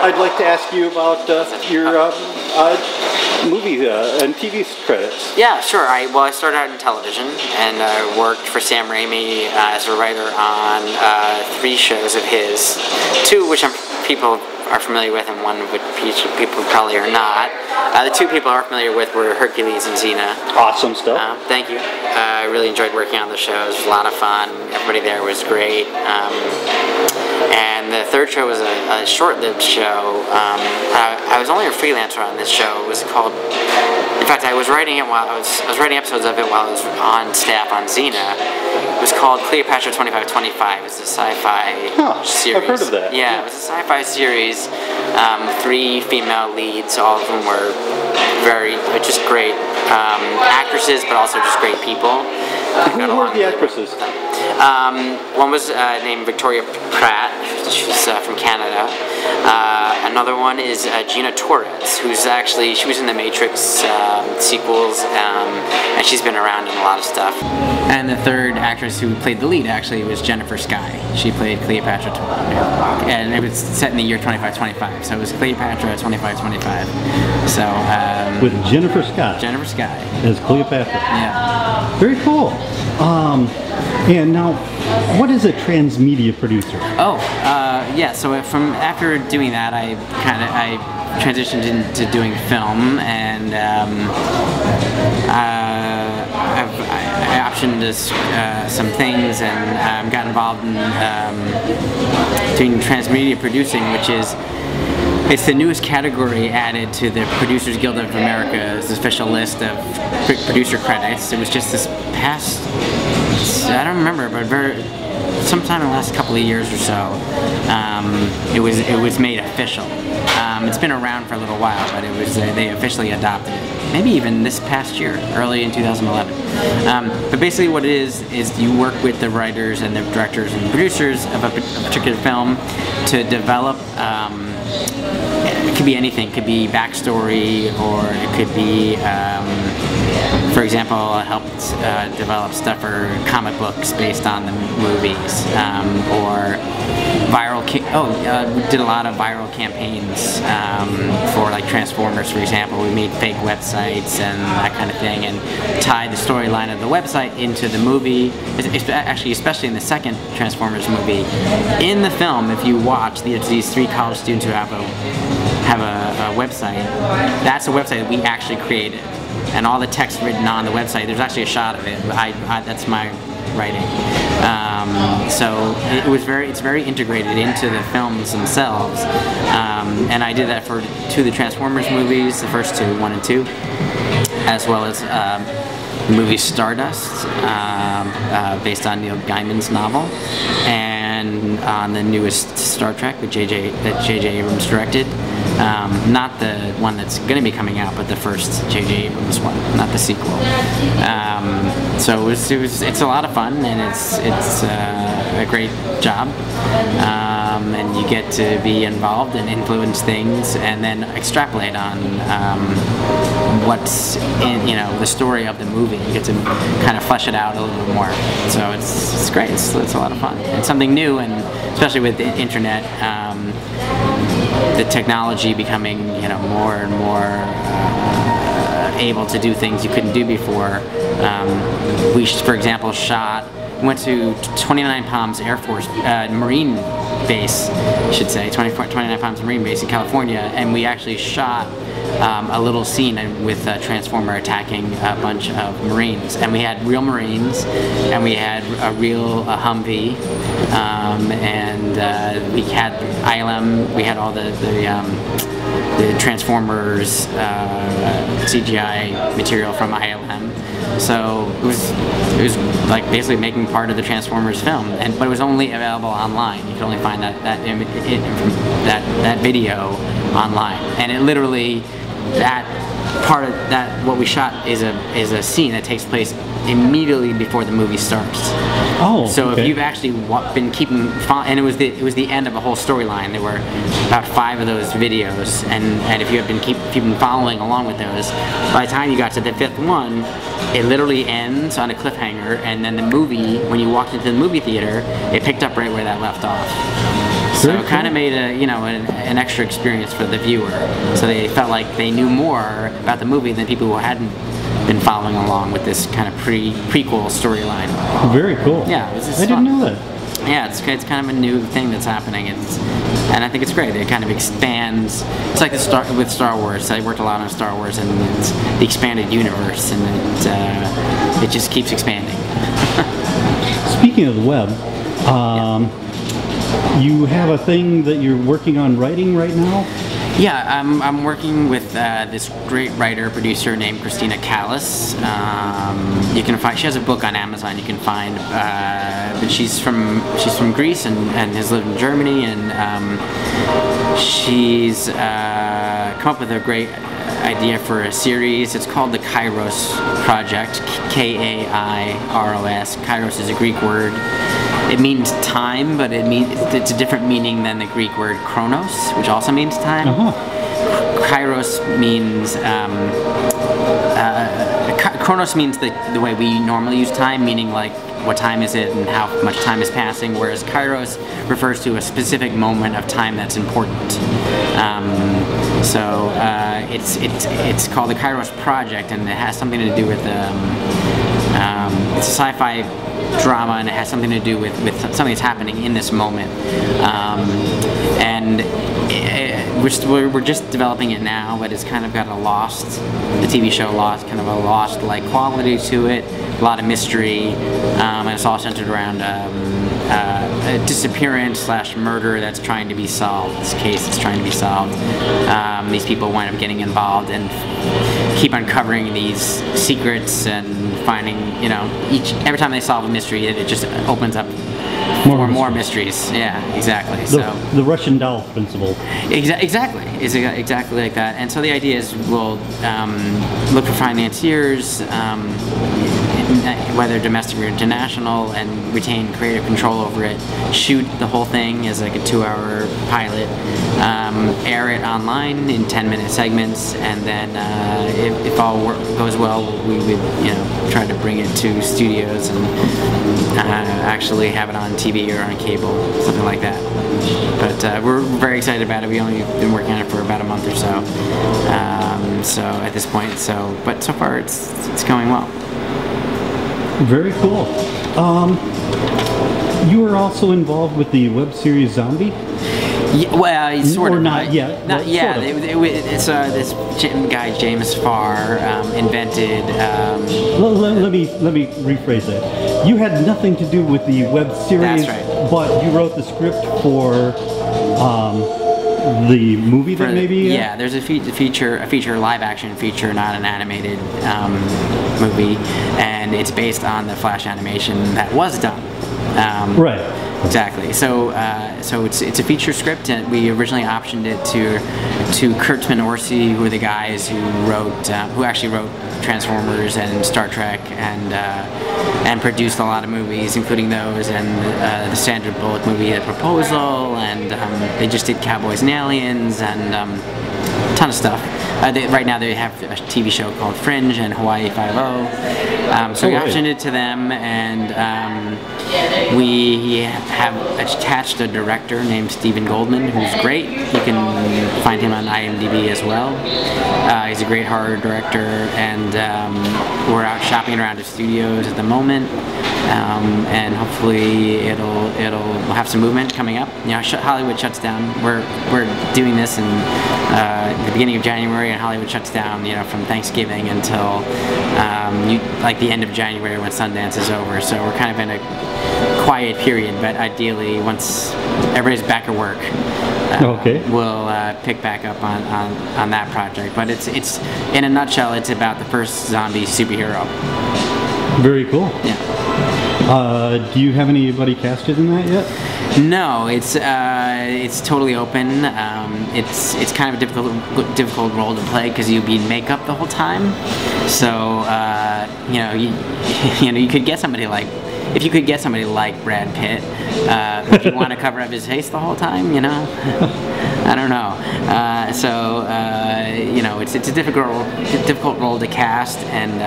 I'd like to ask you about your movie and TV credits. Yeah, sure. I started out in television, and I worked for Sam Raimi as a writer on 3 shows of his, 2 of which people are familiar with, and 1 of which people probably are not. The 2 people are familiar with were Hercules and Xena. Awesome stuff. Thank you. I really enjoyed working on the shows. It was a lot of fun. Everybody there was great. And the 3rd show was a short-lived show. I was only a freelancer on this show. It was called. In fact, I was writing it while I was writing episodes of it while I was on staff on Xena. It was called Cleopatra 2525. It's a sci-fi series. I've heard of that. Yeah, it was a sci-fi series. 3 female leads. All of them were just great actresses, but also just great people. Who were the actresses? One was named Victoria Pratt. She's from Canada. Another one is Gina Torres, she was in the Matrix sequels, and she's been around in a lot of stuff. And the 3rd actress who played the lead actually was Jennifer Skye. She played Cleopatra, and it was set in the year 2525, so it was Cleopatra 2525. So with Jennifer Skye. Jennifer Skye as Cleopatra. Yeah. Very cool. And now, what is a transmedia producer? Yeah. So after doing that, I transitioned into doing film, and I optioned some things, and got involved in doing transmedia producing, which is. It's the newest category added to the Producers Guild of America's official list of producer credits. It was just this past, I don't remember, but sometime in the last couple of years or so, it was made official. It's been around for a little while, but they officially adopted it. Maybe even this past year, early in 2011. But basically what it is you work with the writers and the directors and producers of a particular film to develop. It could be anything. It could be backstory, or it could be, for example, I helped develop stuff for comic books based on the movies, or viral. We did a lot of viral campaigns for like Transformers, for example. We made fake websites and that kind of thing, and tied the storyline of the website into the movie. Actually, especially in the 2nd Transformers movie, in the film, if you watch these 3 college students who have a website, that's a website that we actually created, and all the text written on the website. There's actually a shot of it. That's my writing. So it's very integrated into the films themselves, and I did that for 2 of the Transformers movies, the first 2, 1 and 2, as well as the movie Stardust, based on Neil Gaiman's novel, and on the newest Star Trek that J.J. Abrams directed. Not the one that's going to be coming out, but the first J.J. Abrams one, not the sequel. So it's a lot of fun, and it's a great job, and you get to be involved and influence things, and then extrapolate on what's in the story of the movie. You get to kind of flesh it out a little bit more. So it's great. It's a lot of fun. It's something new, and especially with the internet. The technology becoming, more and more able to do things you couldn't do before. We, for example, went to 29 Palms Air Force Marine Base, I should say, 29 Palms Marine Base in California, and we actually shot a little scene with a Transformer attacking a bunch of Marines, and we had real Marines, and we had a real Humvee, and we had ILM, we had all the Transformers CGI material from ILM. So it was like basically making part of the Transformers film, but it was only available online. You could only find that video online, and it literally, that part of that, what we shot is a scene that takes place immediately before the movie starts. Oh, so okay. If you've actually been keeping, and it was the end of a whole storyline. There were about 5 of those videos, and if you have been keeping following along with those, by the time you got to the 5th one, it literally ends on a cliffhanger, and then the movie, when you walked into the movie theater, it picked up right where that left off. So it kind of made an extra experience for the viewer. So they felt like they knew more about the movie than people who hadn't been following along with this kind of prequel storyline. Very cool. Yeah, I didn't know that. Yeah, it's kind of a new thing that's happening, and I think it's great. It kind of expands. It's like with Star Wars. I worked a lot on Star Wars, and it's the expanded universe, and it just keeps expanding. Speaking of the web, you have a thing that you're working on writing right now? Yeah, I'm working with this great writer producer named Christina Callis. You can find, she has a book on Amazon you can find, but she's from Greece and has lived in Germany, and she's come up with a great idea for a series. It's called the Kairos Project, K-A-I-R-O-S. Kairos is a Greek word. It means time, but it's a different meaning than the Greek word chronos, which also means time. Kairos means chronos means the way we normally use time, meaning like what time is it and how much time is passing, whereas kairos refers to a specific moment of time that's important. So it's called the Kairos Project, and it has something to do with it's a sci-fi drama, and it has something to do with something that's happening in this moment. And we're just developing it now, but it's kind of got the TV show lost kind of a lost-like quality to it, a lot of mystery, and it's all centered around a disappearance / murder that's trying to be solved. This case is trying to be solved. These people wind up getting involved and keep uncovering these secrets and finding, every time they solve a mystery, it just opens up more mysteries. Yeah, exactly. The Russian doll principle. Exactly. It's exactly like that. And so the idea is we'll look for financiers, whether domestic or international, and retain creative control over it. Shoot the whole thing as like a 2-hour pilot. Air it online in 10-minute segments, and then if all goes well, we would try to bring it to studios and actually have it on TV or on cable, something like that. But we're very excited about it. We've only been working on it for about a month or so. So at this point, but so far it's going well. Very cool. You were also involved with the web series Zombie? Yeah, well, sort of. Or not yet. Not, yeah, sort of. It's this guy, James Farr, invented... Let me rephrase that. You had nothing to do with the web series, That's right. But you wrote the script for the movie that maybe... Yeah, there's a feature live-action feature, not an animated movie, and it's based on the Flash animation that was done. Right. Exactly. So it's a feature script, and we originally optioned it to Kurtzman Orsi, who are the guys who actually wrote Transformers and Star Trek, and produced a lot of movies, including those and the Sandra Bullock movie, The Proposal, and they just did Cowboys and Aliens and a ton of stuff. Right now they have a TV show called Fringe and Hawaii Five-0. So we optioned it to them, and we have attached a director named Stephen Goldman, who's great. You can find him on IMDb as well. He's a great horror director, and we're out shopping around to studios at the moment, and hopefully we'll have some movement coming up. Hollywood shuts down. We're doing this in the beginning of January, and Hollywood shuts down, from Thanksgiving until like the end of January when Sundance is over. So we're kind of in a quiet period, but ideally once everybody's back at work, we'll pick back up on that project. But it's in a nutshell, it's about the first zombie superhero. Very cool. Yeah. Do you have anybody casted in that yet? No, it's totally open. It's kind of a difficult role to play because you'll be in makeup the whole time. So you could get somebody like. If you could get somebody like Brad Pitt, would you want to cover up his face the whole time? I don't know. It's a difficult role to cast, and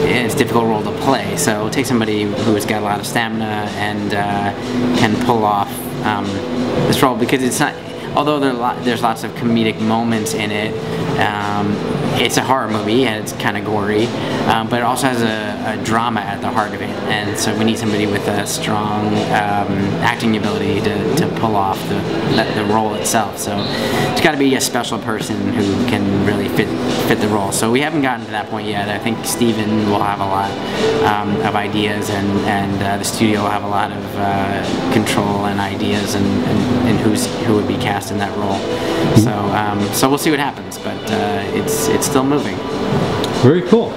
it's a difficult role to play. So take somebody who has got a lot of stamina and can pull off this role, because it's not. Although there's lots of comedic moments in it, it's a horror movie and it's kind of gory, but it also has a drama at the heart of it, and so we need somebody with a strong acting ability to pull off the role itself. So it's got to be a special person who can really fit the role. So we haven't gotten to that point yet. I think Steven will have a lot of ideas, and the studio will have a lot of control and ideas, and who would be cast in that role. So we'll see what happens, but it's still moving. Very cool.